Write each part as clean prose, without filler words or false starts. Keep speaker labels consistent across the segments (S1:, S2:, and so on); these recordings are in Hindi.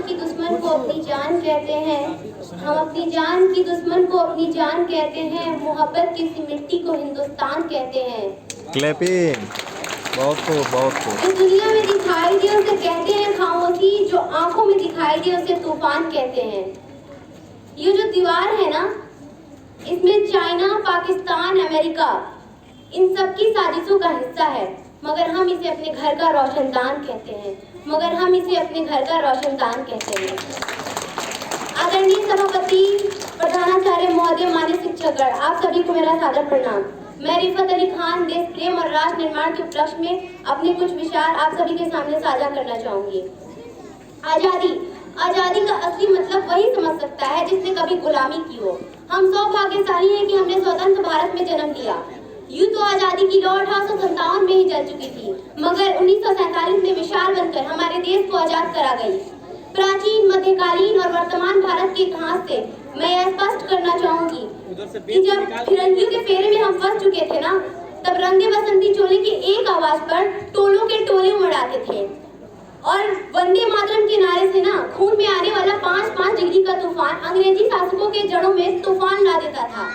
S1: की दुश्मन को अपनी जान कहते हैं, हम अपनी जान की दुश्मन को अपनी जान कहते हैं, मोहब्बत की सी मिट्टी को हिंदुस्तान कहते हैं।
S2: क्लैपिंग। बहुत खूब, बहुत खूब।
S1: जो दुनिया में दिखाई दे उसे कहते हैं खामोशी, जो आंखों में दिखाई दे उसे तूफान कहते हैं। ये जो दीवार है ना, इसमें चाइना, पाकिस्तान, अमेरिका इन सब की साजिशों का हिस्सा है, मगर हम इसे अपने घर का रोशनदान कहते हैं, मगर हम इसे अपने घर का रोशनदान कहते हैं। आदरणीय सभापति, प्रधानाचार्य महोदय, मान्य शिक्षकगण, आप सभी को मेरा सादर प्रणाम। मैं रिफत अली खान देश प्रेम और राष्ट्र निर्माण के उपलक्ष्य में अपने कुछ विचार आप सभी के सामने साझा करना चाहूंगी। आजादी का असली मतलब वही समझ सकता है जिसने कभी गुलामी की हो। हम सौभाग्यशाली हैं कि हमने स्वतंत्र भारत में जन्म लिया। यूं तो आजादी की लौ 1857 में ही जल चुकी थी, मगर 1947 में मिसाल बनकर हमारे देश को आजाद करा गई। प्राचीन, मध्यकालीन और वर्तमान भारत के इतिहास से मैं यह स्पष्ट करना चाहूंगी कि जब फिरंगियों के फेरे में हम फंस चुके थे ना, तब रंगे बसंती चोले की एक आवाज पर टोलों के टोले उमड़ाते थे और वंदे मातरम के नारे से ना खून में आने वाला 5-5 डिग्री का तूफान अंग्रेजी शासकों के जड़ों में तूफान ला देता था।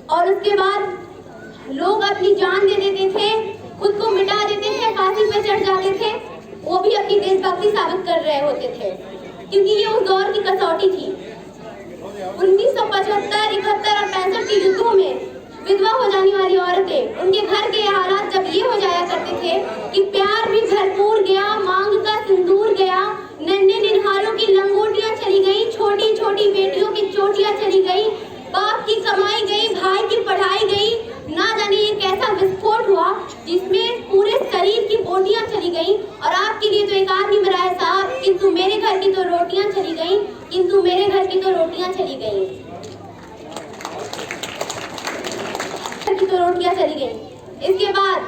S1: और उसके बाद लोग अपनी जान दे देते थे, खुद को मिटा देते थे, फांसी पर चढ़ जाते थे, वो भी अपनी देशभक्ति साबित कर रहे होते थे, क्योंकि ये उस दौर की कसौटी थी। 1975, 71 और 65 के युद्धों में विधवा हो जाने वाली औरतें, उनके घर के हालात जब ये हो जाया करते थे कि प्यार भी भरपूर गया, मांग का सिंदूर गया, नन्हे निन्हारों की लंगोटियां चली गई, छोटी छोटी बेटियों की चोटियां चली गई, बाप की कमाई गई, भाई की पढ़ाई गई, ना जाने ये कैसा विस्फोट हुआ जिसमें पूरे शरीर की बोटियां चली गई। और आपके लिए तो एक आदमी मरा है साहब, किंतु मेरे घर की तो रोटियां चली गई, किंतु मेरे घर की तो रोटियां चली गई, तो रोटियां चली गई। इसके बाद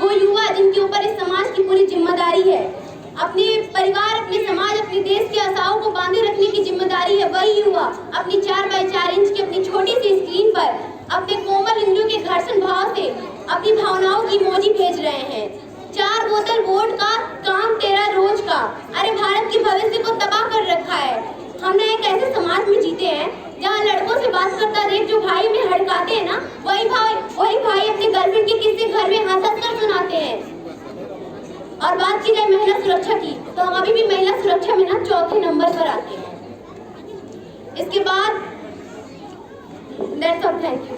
S1: वो युवा जिनके ऊपर इस समाज की पूरी जिम्मेदारी है, अपने परिवार, अपने समाज, अपने देश के आशाओं को बांधे रखने की जिम्मेदारी है, वही युवा अपनी 4x4 इंच की अपनी छोटी सी स्क्रीन पर अपने कोमल इंद्रियों के घर्षण भाव से अपनी भावनाओं की इमोजी भेज रहे हैं। 4 बोतल वोट का काम तेरा रोज का, अरे भारत के भविष्य को तबाह कर रखा है। हमने एक ऐसे समाज में जीते हैं जहाँ लड़कों से बात करता देख जो भाई में हड़काते हैं ना, वही भाई अपने गर्लफ्रेंड के किस्से घर में हंस कर सुनाते हैं। और बात की जाए महिला सुरक्षा की, तो हम अभी भी महिला सुरक्षा में ना 4थे नंबर पर आते हैं। इसके बाद दैट्स ऑल, थैंक यू।